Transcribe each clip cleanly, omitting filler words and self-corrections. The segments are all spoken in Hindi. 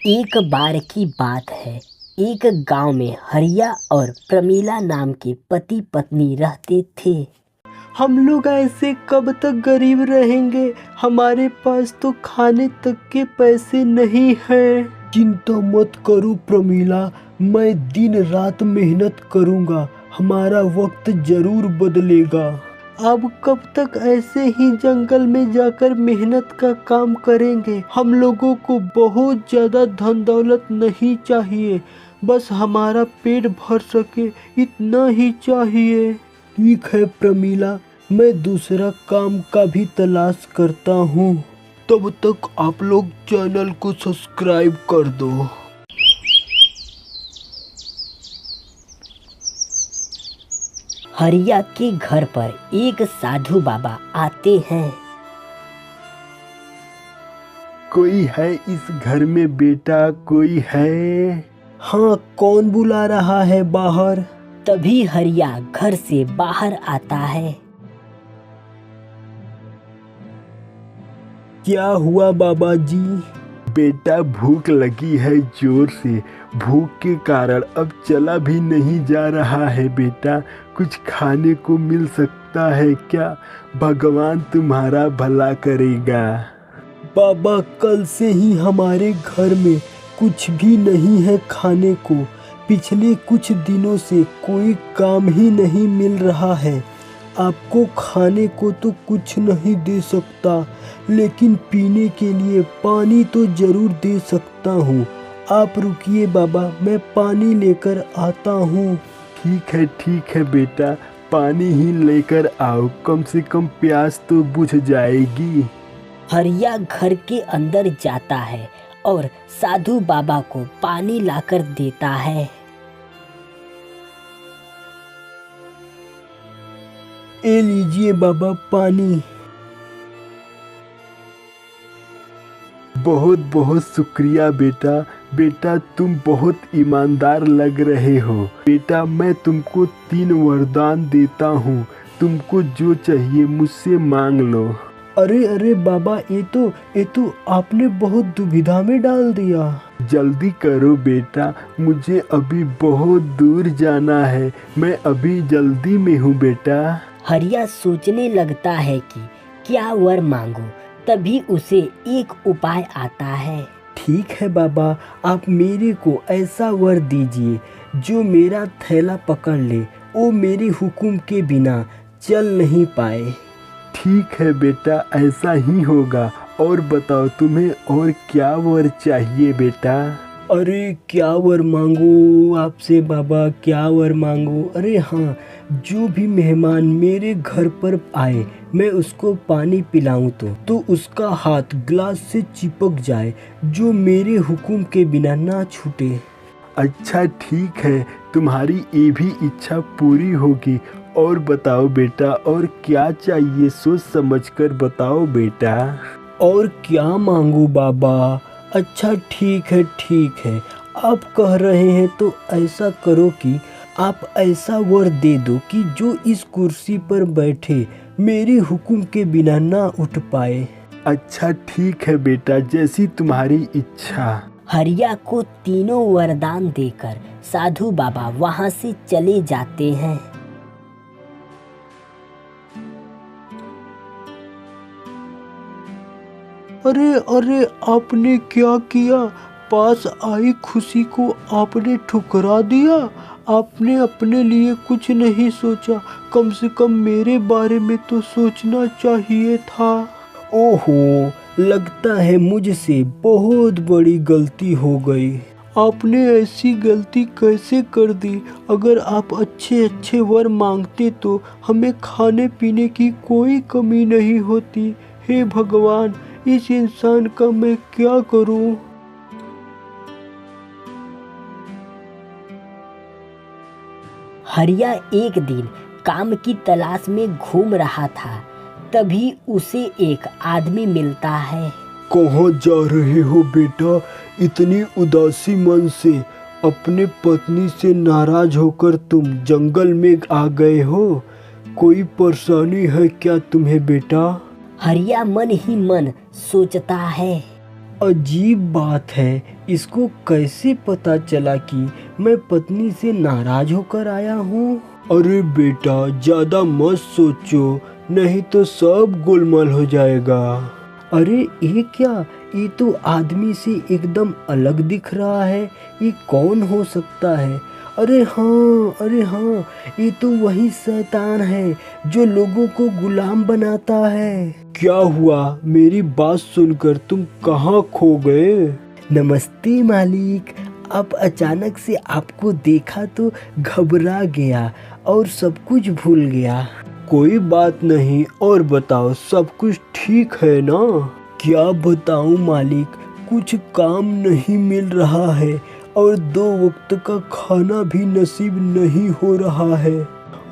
एक बार की बात है। एक गांव में हरिया और प्रमीला नाम के पति पत्नी रहते थे। हम लोग ऐसे कब तक गरीब रहेंगे? हमारे पास तो खाने तक के पैसे नहीं हैं। चिंता मत करो प्रमीला, मैं दिन रात मेहनत करूंगा, हमारा वक्त जरूर बदलेगा। अब कब तक ऐसे ही जंगल में जाकर मेहनत का काम करेंगे? हम लोगों को बहुत ज़्यादा धन दौलत नहीं चाहिए, बस हमारा पेट भर सके इतना ही चाहिए। ठीक है प्रमीला, मैं दूसरा काम का भी तलाश करता हूँ। तब तक आप लोग चैनल को सब्सक्राइब कर दो। हरिया के घर पर एक साधु बाबा आते हैं। कोई है इस घर में बेटा? कोई है? हाँ, कौन बुला रहा है बाहर? तभी हरिया घर से बाहर आता है। क्या हुआ बाबा जी? बेटा भूख लगी है जोर से, भूख के कारण अब चला भी नहीं जा रहा है बेटा, कुछ खाने को मिल सकता है क्या? भगवान तुम्हारा भला करेगा। बाबा कल से ही हमारे घर में कुछ भी नहीं है खाने को, पिछले कुछ दिनों से कोई काम ही नहीं मिल रहा है। आपको खाने को तो कुछ नहीं दे सकता, लेकिन पीने के लिए पानी तो जरूर दे सकता हूँ। आप रुकिए बाबा, मैं पानी लेकर आता हूँ। ठीक है बेटा, पानी ही लेकर आओ, कम से कम प्यास तो बुझ जाएगी। हरिया घर के अंदर जाता है और साधु बाबा को पानी लाकर देता है। ए लीजिए बाबा पानी। बहुत बहुत शुक्रिया बेटा, बेटा तुम बहुत ईमानदार लग रहे हो। बेटा मैं तुमको 3 वरदान देता हूँ, तुमको जो चाहिए मुझसे मांग लो। अरे बाबा, ये तो आपने बहुत दुविधा में डाल दिया। जल्दी करो बेटा, मुझे अभी बहुत दूर जाना है, मैं अभी जल्दी में हूँ बेटा। हरिया सोचने लगता है कि क्या वर मांगो, तभी उसे एक उपाय आता है। ठीक है बाबा, आप मेरे को ऐसा वर दीजिए जो मेरा थैला पकड़ ले, वो मेरी हुक्म के बिना चल नहीं पाए। ठीक है बेटा, ऐसा ही होगा। और बताओ तुम्हें और क्या वर चाहिए बेटा? अरे क्या वर मांगू आपसे बाबा, क्या वर मांगू? अरे हाँ, जो भी मेहमान मेरे घर पर आए मैं उसको पानी पिलाऊं तो उसका हाथ ग्लास से चिपक जाए, जो मेरे हुक्म के बिना ना छूटे। अच्छा ठीक है, तुम्हारी ये भी इच्छा पूरी होगी। और बताओ बेटा, और क्या चाहिए? सोच समझकर बताओ बेटा। और क्या मांगू बाबा? अच्छा ठीक है, आप कह रहे हैं तो ऐसा करो कि आप ऐसा वर दे दो कि जो इस कुर्सी पर बैठे मेरी हुक्म के बिना ना उठ पाए। अच्छा ठीक है बेटा, जैसी तुम्हारी इच्छा। हरिया को तीनों वरदान देकर साधु बाबा वहां से चले जाते हैं। अरे आपने क्या किया? पास आई खुशी को आपने ठुकरा दिया। आपने अपने लिए कुछ नहीं सोचा, कम से कम मेरे बारे में तो सोचना चाहिए था। ओहो, लगता है मुझसे बहुत बड़ी गलती हो गई। आपने ऐसी गलती कैसे कर दी? अगर आप अच्छे वर मांगते तो हमें खाने पीने की कोई कमी नहीं होती। हे भगवान, इस इंसान का मैं क्या करूं? हरिया एक दिन काम की तलाश में घूम रहा था, तभी उसे एक आदमी मिलता है। कहाँ जा रहे हो बेटा, इतनी उदासी मन से? अपने पत्नी से नाराज होकर तुम जंगल में आ गए हो? कोई परेशानी है क्या तुम्हें बेटा? हरिया मन ही मन सोचता है। अजीब बात है, इसको कैसे पता चला कि मैं पत्नी से नाराज होकर आया हूँ? अरे बेटा, ज्यादा मत सोचो, नहीं तो सब गोलमाल हो जाएगा। अरे ये क्या, ये तो आदमी से एकदम अलग दिख रहा है। ये कौन हो सकता है? अरे हाँ, ये तो वही शैतान है जो लोगों को गुलाम बनाता है। क्या हुआ? मेरी बात सुनकर तुम कहाँ खो गए? नमस्ते मालिक, अब अचानक से आपको देखा तो घबरा गया और सब कुछ भूल गया। कोई बात नहीं, और बताओ, सब कुछ ठीक है ना? क्या बताऊं मालिक, कुछ काम नहीं मिल रहा है और 2 वक्त का खाना भी नसीब नहीं हो रहा है।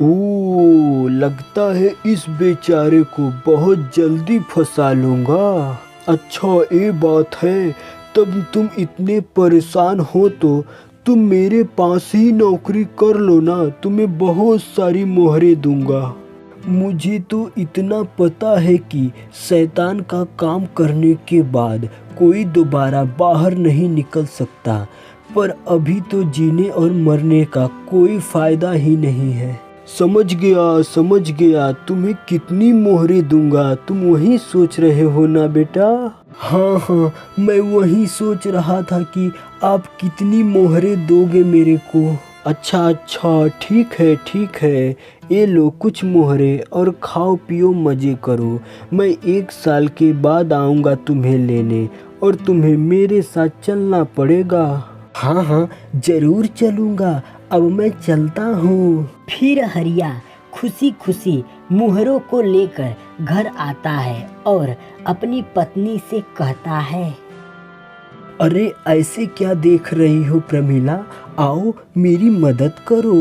ओह, लगता है इस बेचारे को बहुत जल्दी फंसा लूंगा। अच्छा, ये बात है, तब तुम इतने परेशान हो तो तुम मेरे पास ही नौकरी कर लो ना, तुम्हें बहुत सारी मोहरें दूंगा। मुझे तो इतना पता है कि शैतान का काम करने के बाद कोई दोबारा बाहर नहीं निकल सकता, पर अभी तो जीने और मरने का कोई फायदा ही नहीं है। समझ गया, तुम्हें कितनी मोहरें दूंगा, तुम वही सोच रहे हो ना बेटा? हाँ, मैं वही सोच रहा था कि आप कितनी मोहरें दोगे मेरे को। अच्छा, ठीक है, ये लो कुछ मोहरे और खाओ पियो मजे करो। मैं 1 साल के बाद आऊँगा तुम्हें लेने और तुम्हें मेरे साथ चलना पड़ेगा। हाँ, जरूर चलूँगा, अब मैं चलता हूँ। फिर हरिया खुशी खुशी मुहरों को लेकर घर आता है और अपनी पत्नी से कहता है, अरे ऐसे क्या देख रही हो प्रमीला, आओ मेरी मदद करो।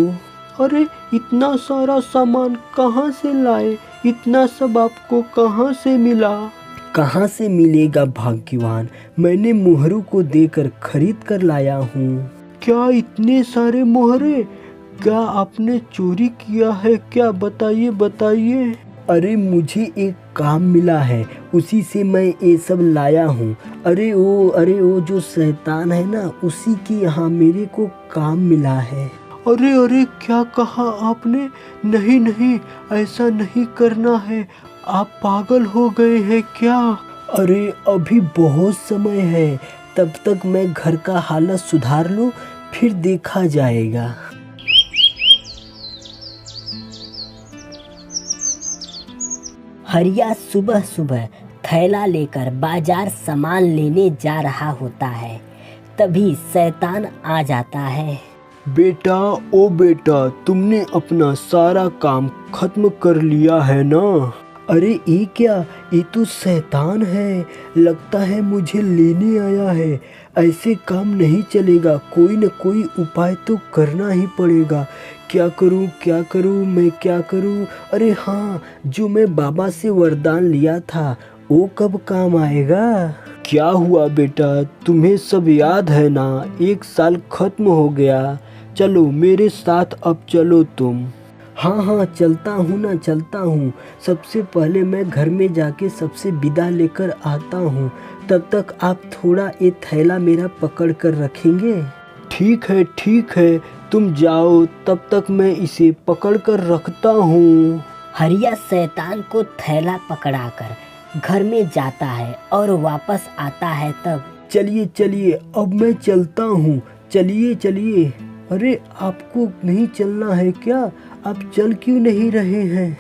अरे इतना सारा सामान कहाँ से लाए? इतना सब आपको कहाँ से मिला? कहाँ से मिलेगा भाग्यवान, मैंने मोहरों को देकर खरीद कर लाया हूँ। क्या इतने सारे मोहरे? क्या आपने चोरी किया है क्या? बताइए। अरे मुझे एक काम मिला है, उसी से मैं ये सब लाया हूँ। अरे वो जो शैतान है ना, उसी के यहाँ मेरे को काम मिला है। अरे क्या कहा आपने? नहीं, ऐसा नहीं करना है, आप पागल हो गए हैं क्या? अरे अभी बहुत समय है, तब तक मैं घर का हालत सुधार लूँ, फिर देखा जाएगा। हरिया सुबह सुबह थैला लेकर बाजार सामान लेने जा रहा होता है। तभी शैतान आ जाता है। बेटा, तुमने अपना सारा काम खत्म कर लिया है ना? अरे ये क्या, ये तो शैतान है, लगता है मुझे लेने आया है। ऐसे काम नहीं चलेगा, कोई न कोई उपाय तो करना ही पड़ेगा। क्या करूं, मैं क्या करूं? अरे हाँ, जो मैं बाबा से वरदान लिया था वो कब काम आएगा? क्या हुआ बेटा, तुम्हें सब याद है ना? 1 साल खत्म हो गया, चलो मेरे साथ, अब चलो तुम। हाँ, चलता हूँ। सबसे पहले मैं घर में जाके सबसे विदा लेकर आता हूँ, तब तक आप थोड़ा ये थैला मेरा पकड़ कर रखेंगे? ठीक है, तुम जाओ, तब तक मैं इसे पकड़ कर रखता हूँ। हरिया शैतान को थैला पकड़ाकर घर में जाता है और वापस आता है। तब चलिए, अब मैं चलता हूँ, चलिए। अरे आपको नहीं चलना है क्या? आप चल क्यों नहीं रहे हैं?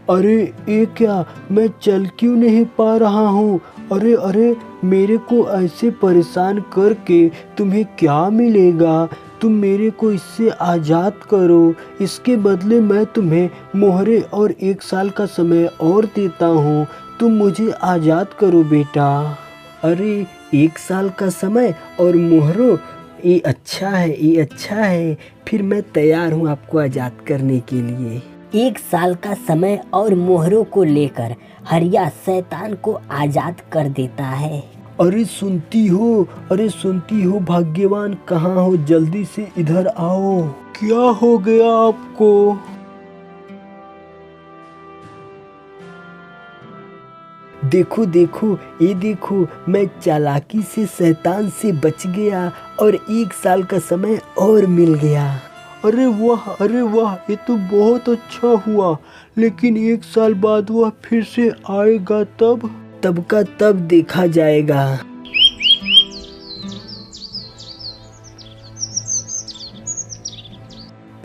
अरे ये क्या, मैं चल क्यों नहीं पा रहा हूँ? अरे मेरे को ऐसे परेशान करके तुम्हें क्या मिलेगा? तुम मेरे को इससे आज़ाद करो, इसके बदले मैं तुम्हें मोहरे और 1 साल का समय और देता हूँ। तुम मुझे आज़ाद करो बेटा। अरे 1 साल का समय और मोहरों, ये अच्छा है, फिर मैं तैयार हूँ आपको आज़ाद करने के लिए। 1 साल का समय और मोहरों को लेकर हरिया शैतान को आजाद कर देता है। अरे सुनती हो भाग्यवान, कहाँ हो? जल्दी से इधर आओ। क्या हो गया आपको? देखो देखो, ये देखो, मैं चालाकी से शैतान से बच गया और 1 साल का समय और मिल गया। अरे वाह, ये तो बहुत अच्छा हुआ। लेकिन 1 साल बाद वह फिर से आएगा तब का तब देखा जाएगा।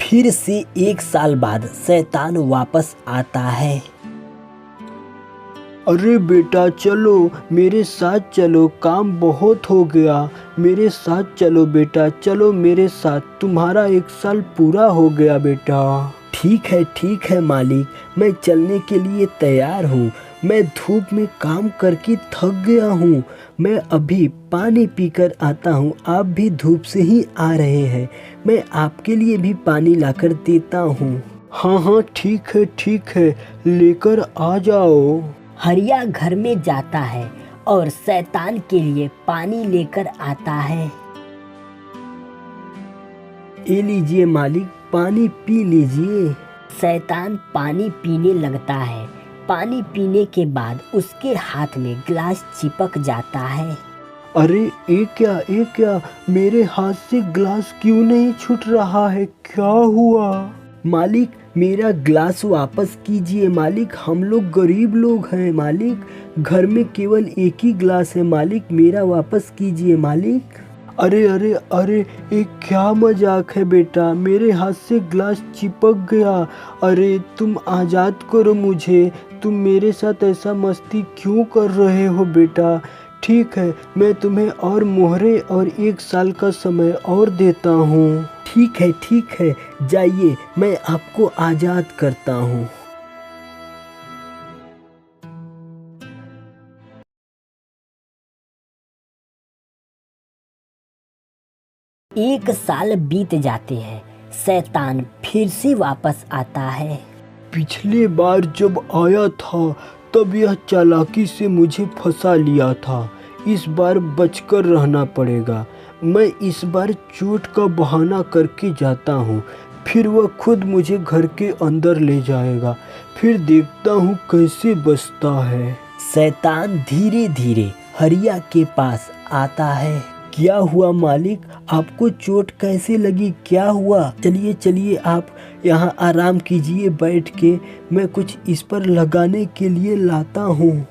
फिर से 1 साल बाद शैतान वापस आता है। अरे बेटा चलो, मेरे साथ चलो, काम बहुत हो गया, मेरे साथ चलो बेटा, चलो मेरे साथ, तुम्हारा 1 साल पूरा हो गया बेटा। ठीक है मालिक, मैं चलने के लिए तैयार हूँ। मैं धूप में काम करके थक गया हूँ। मैं अभी पानी पीकर आता हूँ। आप भी धूप से ही आ रहे हैं, मैं आपके लिए भी पानी लाकर देता हूँ। हाँ ठीक है, लेकर आ जाओ। हरिया घर में जाता है और शैतान के लिए पानी लेकर आता है। ये लीजिए मालिक, पानी पी लीजिए। शैतान पानी पीने लगता है। पानी पीने के बाद उसके हाथ में गिलास चिपक जाता है। अरे ये क्या, मेरे हाथ से ग्लास क्यों नहीं छूट रहा है, क्या हुआ? मालिक, मेरा ग्लास वापस कीजिए मालिक, हम लोग गरीब लोग हैं मालिक, घर में केवल 1 ही ग्लास है मालिक, मेरा वापस कीजिए मालिक। अरे, ये क्या मजाक है बेटा, मेरे हाथ से ग्लास चिपक गया। अरे तुम आज़ाद करो मुझे, तुम मेरे साथ ऐसा मस्ती क्यों कर रहे हो बेटा? ठीक है, मैं तुम्हें और मोहरे और 1 साल का समय और देता हूँ। ठीक है, जाइए, मैं आपको आज़ाद करता हूँ। एक साल बीत जाते हैं। शैतान फिर से वापस आता है। पिछले बार जब आया था तब यह चालाकी से मुझे फंसा लिया था। इस बार बचकर रहना पड़ेगा। मैं इस बार चोट का बहाना करके जाता हूँ, फिर वह खुद मुझे घर के अंदर ले जाएगा। फिर देखता हूँ कैसे बचता है। शैतान धीरे धीरे हरिया के पास आता है। क्या हुआ मालिक, आपको चोट कैसे लगी, क्या हुआ? चलिए आप यहाँ आराम कीजिए बैठ के, मैं कुछ इस पर लगाने के लिए लाता हूँ।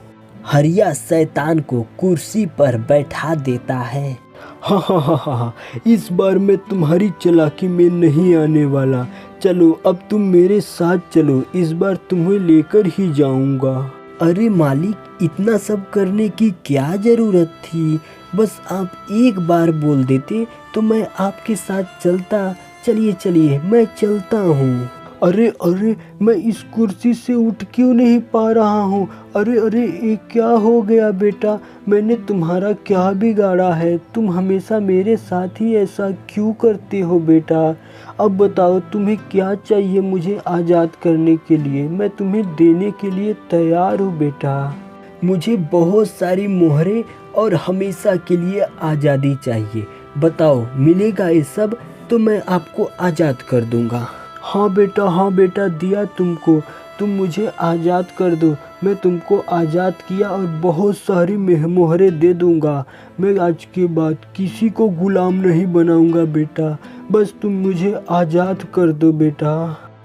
हरिया शैतान को कुर्सी पर बैठा देता है। हाँ, इस बार मैं तुम्हारी चालाकी में नहीं आने वाला। चलो अब तुम मेरे साथ चलो, इस बार तुम्हें लेकर ही जाऊंगा। अरे मालिक, इतना सब करने की क्या ज़रूरत थी? बस आप एक बार बोल देते तो मैं आपके साथ चलता। चलिए मैं चलता हूँ। अरे मैं इस कुर्सी से उठ क्यों नहीं पा रहा हूँ? अरे ये क्या हो गया बेटा, मैंने तुम्हारा क्या बिगाड़ा है? तुम हमेशा मेरे साथ ही ऐसा क्यों करते हो बेटा? अब बताओ तुम्हें क्या चाहिए मुझे आज़ाद करने के लिए? मैं तुम्हें देने के लिए तैयार हूँ बेटा। मुझे बहुत सारी मोहरें और हमेशा के लिए आज़ादी चाहिए। बताओ मिलेगा ये सब तो मैं आपको आज़ाद कर दूंगा। हाँ बेटा, दिया तुमको, तुम मुझे आज़ाद कर दो। मैं तुमको आज़ाद किया और बहुत सारी मोहरें दे दूंगा। मैं आज के बाद किसी को गुलाम नहीं बनाऊंगा बेटा, बस तुम मुझे आज़ाद कर दो बेटा।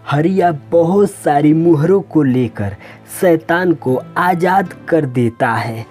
हरिया बहुत सारी मोहरों को लेकर शैतान को आज़ाद कर देता है।